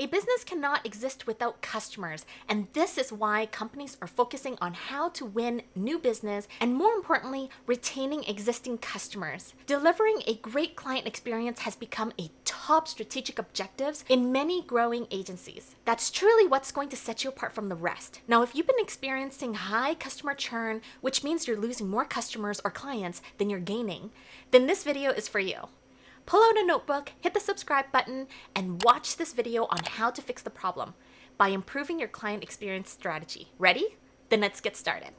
A business cannot exist without customers, and this is why companies are focusing on how to win new business and, more importantly, retaining existing customers. Delivering a great client experience has become a top strategic objective in many growing agencies. That's truly what's going to set you apart from the rest. Now, if you've been experiencing high customer churn, which means you're losing more customers or clients than you're gaining, then this video is for you. Pull out a notebook, hit the subscribe button, and watch this video on how to fix the problem by improving your client experience strategy. Ready? Then let's get started.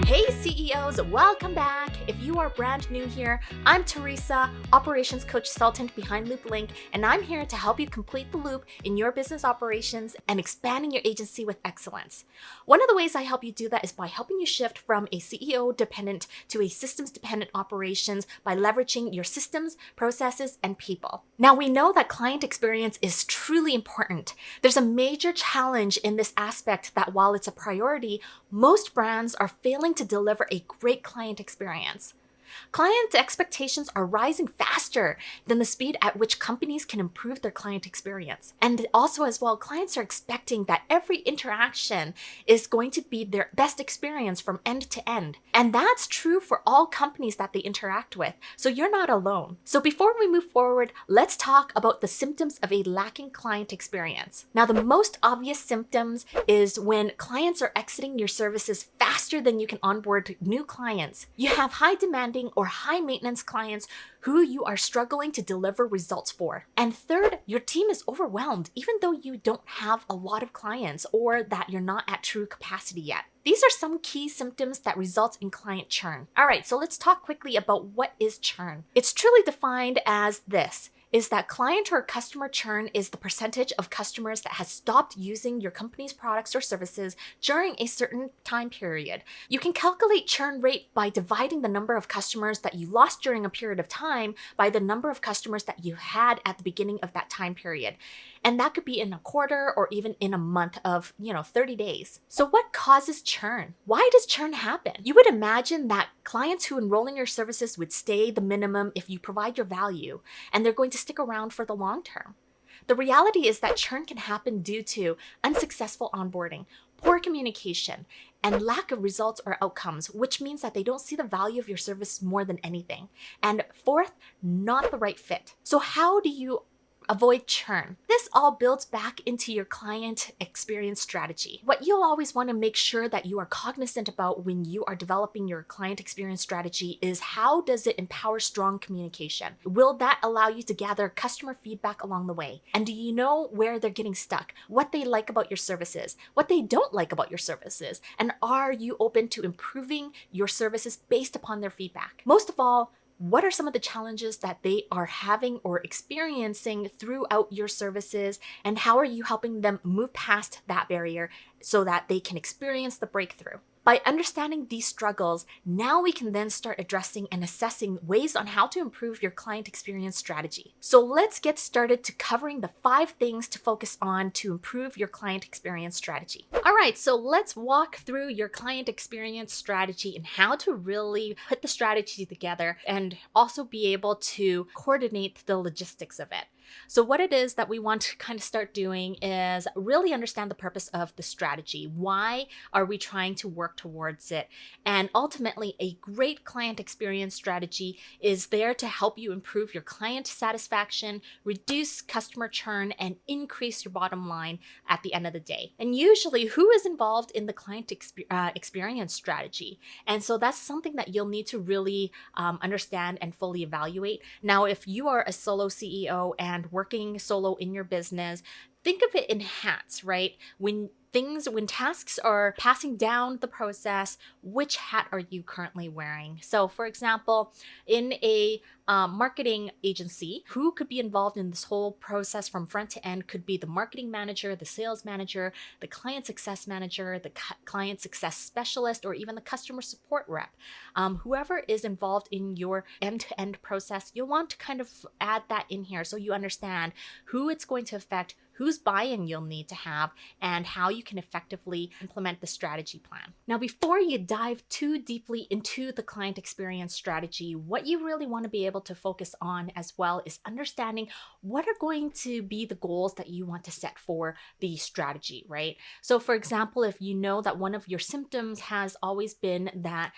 Hey CEOs, welcome back. If you are brand new here, I'm Teresa, Operations Coach Consultant behind LoopLink, and I'm here to help you complete the loop in your business operations and expanding your agency with excellence. One of the ways I help you do that is by helping you shift from a CEO dependent to a systems dependent operations by leveraging your systems, processes, and people. Now we know that client experience is truly important. There's a major challenge in this aspect that while it's a priority, most brands are failing to deliver a great client experience. Client expectations are rising faster than the speed at which companies can improve their client experience. And also as well, clients are expecting that every interaction is going to be their best experience from end to end. And that's true for all companies that they interact with. So you're not alone. So before we move forward, let's talk about the symptoms of a lacking client experience. Now, the most obvious symptoms is when clients are exiting your services faster than you can onboard new clients. You have high demanding or high maintenance clients who you are struggling to deliver results for. And third, your team is overwhelmed even though you don't have a lot of clients or that you're not at true capacity yet. These are some key symptoms that result in client churn. All right, so let's talk quickly about what is churn. It's truly defined as this. Is that client or customer churn is the percentage of customers that has stopped using your company's products or services during a certain time period. You can calculate churn rate by dividing the number of customers that you lost during a period of time by the number of customers that you had at the beginning of that time period. And that could be in a quarter or even in a month of, 30 days. So what causes churn? Why does churn happen? You would imagine that clients who enroll in your services would stay the minimum if you provide your value, and they're going to stick around for the long term. The reality is that churn can happen due to unsuccessful onboarding, poor communication, and lack of results or outcomes, which means that they don't see the value of your service more than anything. And fourth, not the right fit. So how do you avoid churn? This all builds back into your client experience strategy. What you'll always want to make sure that you are cognizant about when you are developing your client experience strategy is how does it empower strong communication? Will that allow you to gather customer feedback along the way? And do you know where they're getting stuck? What they like about your services? What they don't like about your services? And are you open to improving your services based upon their feedback? Most of all, what are some of the challenges that they are having or experiencing throughout your services, and how are you helping them move past that barrier so that they can experience the breakthrough? By understanding these struggles, now we can then start addressing and assessing ways on how to improve your client experience strategy. So let's get started to covering the 5 things to focus on to improve your client experience strategy. All right, so let's walk through your client experience strategy and how to really put the strategy together and also be able to coordinate the logistics of it. So what it is that we want to kind of start doing is really understand the purpose of the strategy. Why are we trying to work towards it? And ultimately, a great client experience strategy is there to help you improve your client satisfaction, reduce customer churn, and increase your bottom line at the end of the day. And usually, who is involved in the client experience strategy? And so that's something that you'll need to really understand and fully evaluate. Now, if you are a solo CEO and working solo in your business, think of it in hats, right? When tasks are passing down the process, which hat are you currently wearing? So for example, in a marketing agency, who could be involved in this whole process from front to end could be the marketing manager, the sales manager, the client success manager, the client success specialist, or even the customer support rep. Whoever is involved in your end-to-end process, you'll want to kind of add that in here so you understand who it's going to affect, whose buy-in you'll need to have, and how you you can effectively implement the strategy plan. Now, before you dive too deeply into the client experience strategy, what you really want to be able to focus on as well is understanding what are going to be the goals that you want to set for the strategy, right? So for example, if you know that one of your symptoms has always been that,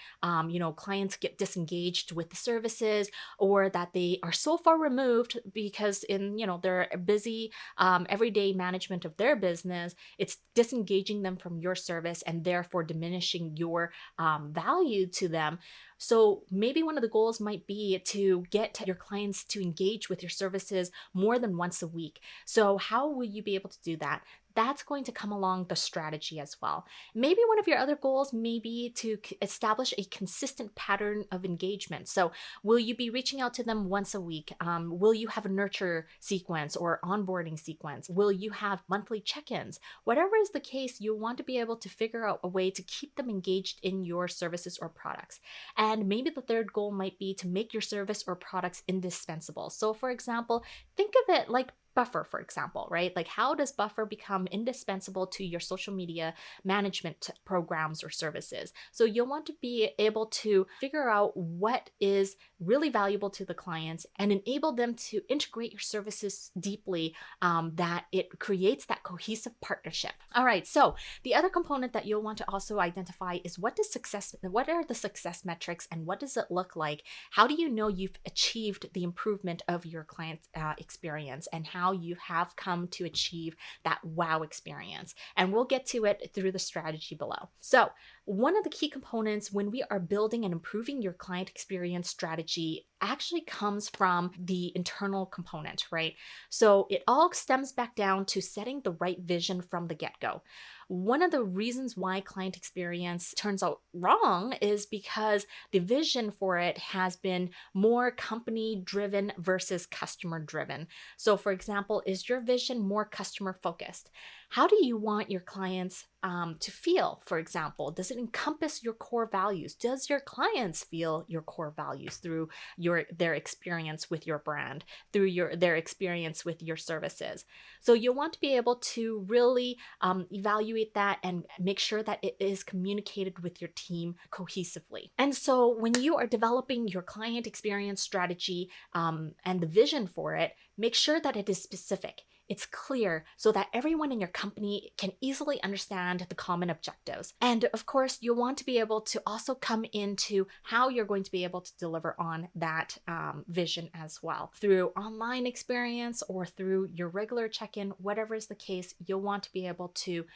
clients get disengaged with the services, or that they are so far removed because in, their busy everyday management of their business, it's disengaging them from your service and therefore diminishing your value to them. So maybe one of the goals might be to get your clients to engage with your services more than once a week. So how will you be able to do that? That's going to come along the strategy as well. Maybe one of your other goals may be to establish a consistent pattern of engagement. So will you be reaching out to them once a week? Will you have a nurture sequence or onboarding sequence? Will you have monthly check-ins? Whatever is the case, you want to be able to figure out a way to keep them engaged in your services or products. And maybe the third goal might be to make your service or products indispensable. So for example, think of it like Buffer, for example, right? Like how does Buffer become indispensable to your social media management programs or services? So you'll want to be able to figure out what is really valuable to the clients and enable them to integrate your services deeply, that it creates that cohesive partnership. All right, so the other component that you'll want to also identify is what are the success metrics and what does it look like? How do you know you've achieved the improvement of your client experience and how you have come to achieve that wow experience? And we'll get to it through the strategy below. So one of the key components when we are building and improving your client experience strategy actually comes from the internal component, right? So it all stems back down to setting the right vision from the get-go. One of the reasons why client experience turns out wrong is because the vision for it has been more company driven versus customer driven. So for example, is your vision more customer focused? How do you want your clients to feel, for example? Does it encompass your core values? Does your clients feel your core values through their experience with your brand, through their experience with your services? So you'll want to be able to really evaluate that and make sure that it is communicated with your team cohesively. And so when you are developing your client experience strategy and the vision for it, make sure that it is specific. It's clear so that everyone in your company can easily understand the common objectives. And of course, you'll want to be able to also come into how you're going to be able to deliver on that vision as well. Through online experience or through your regular check-in, whatever is the case, you'll want to be able to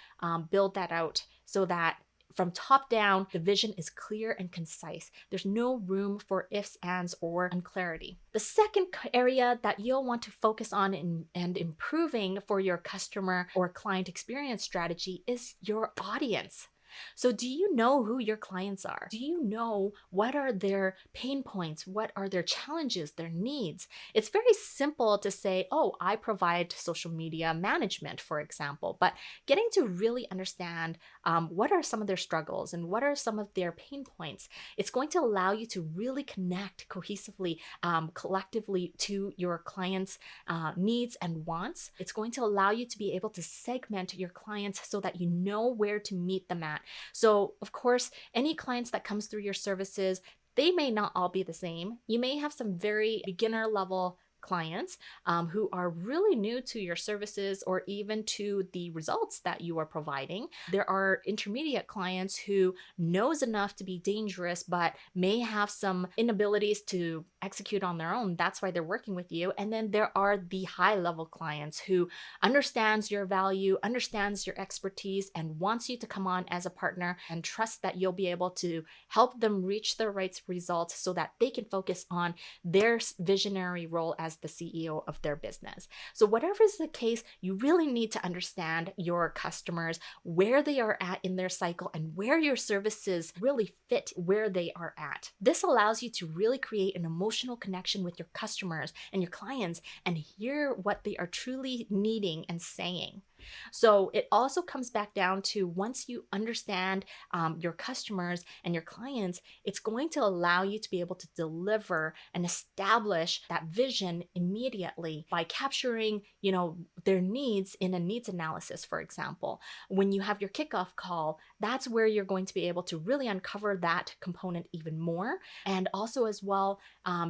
build that out so that from top down, the vision is clear and concise. There's no room for ifs, ands, or unclarity. The second area that you'll want to focus on and improving for your customer or client experience strategy is your audience. So do you know who your clients are? Do you know what are their pain points? What are their challenges, their needs? It's very simple to say, oh, I provide social media management, for example, but getting to really understand what are some of their struggles and what are some of their pain points, it's going to allow you to really connect cohesively, collectively to your clients' needs and wants. It's going to allow you to be able to segment your clients so that you know where to meet them at. So of course, any clients that comes through your services, they may not all be the same. You may have some very beginner level clients who are really new to your services or even to the results that you are providing. There are intermediate clients who knows enough to be dangerous but may have some inabilities to execute on their own. That's why they're working with you. And then there are the high level clients who understands your value, understands your expertise, and wants you to come on as a partner and trust that you'll be able to help them reach their right results so that they can focus on their visionary role as the CEO of their business. So whatever is the case, you really need to understand your customers, where they are at in their cycle, and where your services really fit where they are at. This allows you to really create an emotional connection with your customers and your clients and hear what they are truly needing and saying. So it also comes back down to once you understand your customers and your clients, it's going to allow you to be able to deliver and establish that vision immediately by capturing, their needs in a needs analysis, for example. When you have your kickoff call, that's where you're going to be able to really uncover that component even more. And also, as well,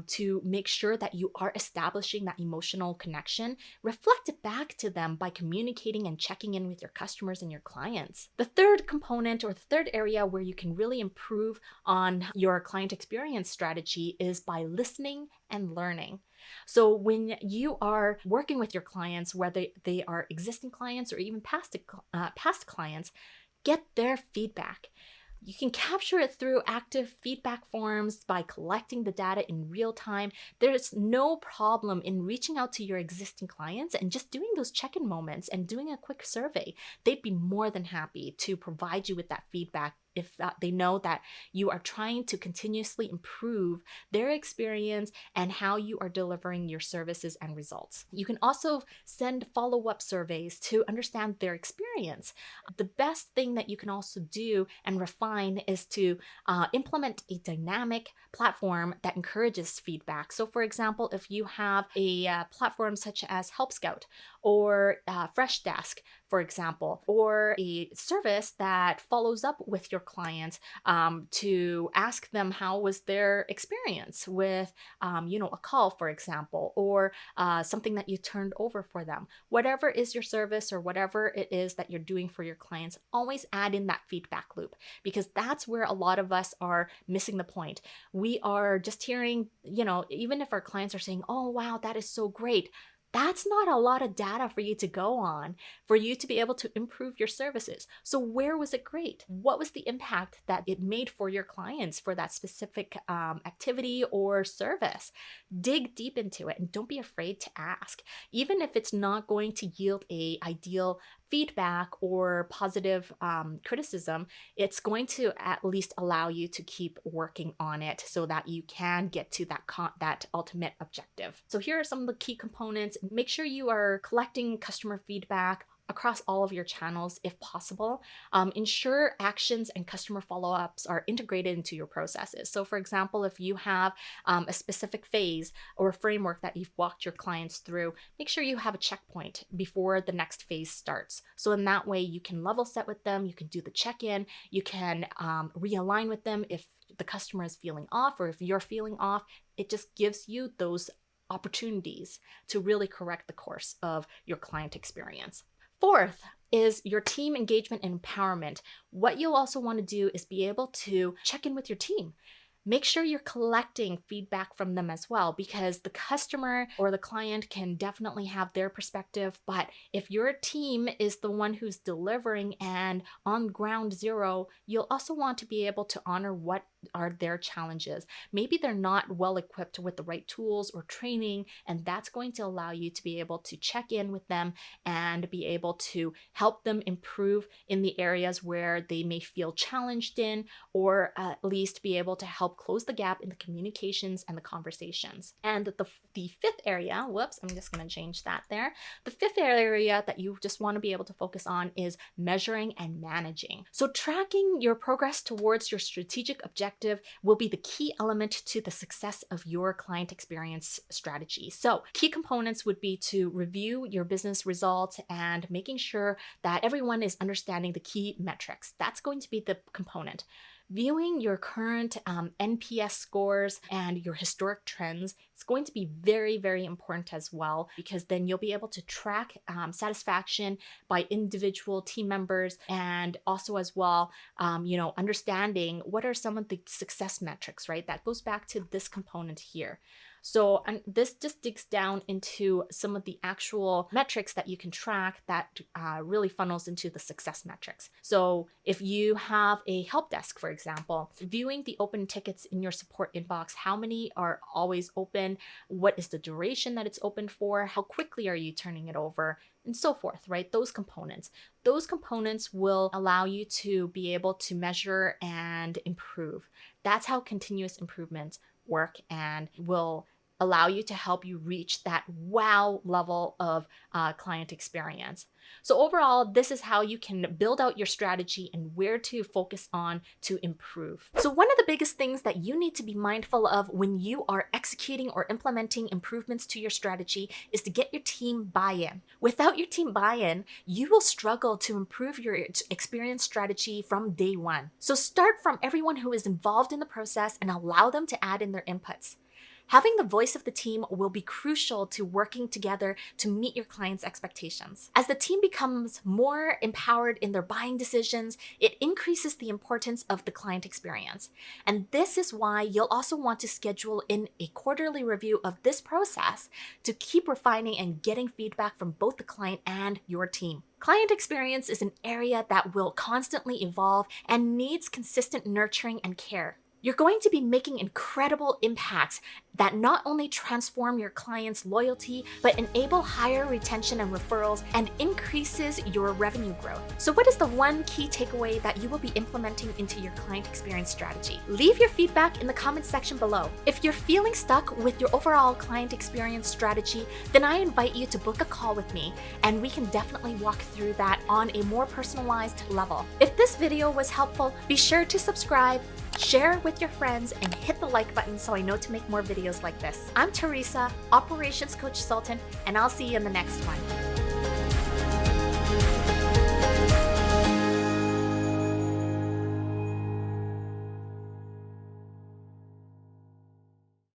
to make sure that you are establishing that emotional connection, reflect it back to them by communicating and checking in with your customers and your clients. The third component, or the third area where you can really improve on your client experience strategy, is by listening and learning. So when you are working with your clients, whether they are existing clients or even past clients, get their feedback. You can capture it through active feedback forms by collecting the data in real time. There's no problem in reaching out to your existing clients and just doing those check-in moments and doing a quick survey. They'd be more than happy to provide you with that feedback if they know that you are trying to continuously improve their experience and how you are delivering your services and results. You can also send follow-up surveys to understand their experience. The best thing that you can also do and refine is to implement a dynamic platform that encourages feedback. So for example, if you have a platform such as Help Scout or Freshdesk, for example, or a service that follows up with your clients to ask them how was their experience with, a call, for example, or something that you turned over for them. Whatever is your service or whatever it is that you're doing for your clients, always add in that feedback loop, because that's where a lot of us are missing the point. We are just hearing, even if our clients are saying, oh, wow, that is so great, that's not a lot of data for you to go on for you to be able to improve your services. So where was it great? What was the impact that it made for your clients for that specific activity or service? Dig deep into it and don't be afraid to ask. Even if it's not going to yield a ideal feedback or positive criticism, it's going to at least allow you to keep working on it so that you can get to that ultimate objective. So here are some of the key components. Make sure you are collecting customer feedback across all of your channels if possible. Ensure actions and customer follow-ups are integrated into your processes. So for example, if you have a specific phase or a framework that you've walked your clients through, make sure you have a checkpoint before the next phase starts. So in that way, you can level set with them, you can do the check-in, you can realign with them if the customer is feeling off or if you're feeling off. It just gives you those opportunities to really correct the course of your client experience. Fourth is your team engagement and empowerment. What you'll also want to do is be able to check in with your team. Make sure you're collecting feedback from them as well, because the customer or the client can definitely have their perspective. But if your team is the one who's delivering and on ground zero, you'll also want to be able to honor what are their challenges. Maybe they're not well equipped with the right tools or training, and that's going to allow you to be able to check in with them and be able to help them improve in the areas where they may feel challenged in, or at least be able to help close the gap in the communications and the conversations. And the fifth area, I'm just going to change that there. The fifth area that you just want to be able to focus on is measuring and managing. So tracking your progress towards your strategic objective will be the key element to the success of your client experience strategy. So key components would be to review your business results and making sure that everyone is understanding the key metrics. That's going to be the component. Viewing your current NPS scores and your historic trends is going to be very, very important as well, because then you'll be able to track satisfaction by individual team members, and also as well, understanding what are some of the success metrics, right? That goes back to this component here. So this just digs down into some of the actual metrics that you can track that really funnels into the success metrics. So if you have a help desk, for example, viewing the open tickets in your support inbox, how many are always open, what is the duration that it's open for, how quickly are you turning it over, and so forth, right? Those components will allow you to be able to measure and improve. That's how continuous improvements work and will allow you to help you reach that wow level of client experience. So overall, this is how you can build out your strategy and where to focus on to improve. So one of the biggest things that you need to be mindful of when you are executing or implementing improvements to your strategy is to get your team buy-in. Without your team buy-in, you will struggle to improve your experience strategy from day one. So start from everyone who is involved in the process and allow them to add in their inputs. Having the voice of the team will be crucial to working together to meet your clients' expectations. As the team becomes more empowered in their buying decisions, it increases the importance of the client experience. And this is why you'll also want to schedule in a quarterly review of this process to keep refining and getting feedback from both the client and your team. Client experience is an area that will constantly evolve and needs consistent nurturing and care. You're going to be making incredible impacts that not only transform your clients' loyalty, but enable higher retention and referrals and increases your revenue growth. So what is the one key takeaway that you will be implementing into your client experience strategy? Leave your feedback in the comments section below. If you're feeling stuck with your overall client experience strategy, then I invite you to book a call with me, and we can definitely walk through that on a more personalized level. If this video was helpful, be sure to subscribe, share with your friends, and hit the like button so I know to make more videos like this. I'm Teresa, Operations Coach Sultan, and I'll see you in the next one.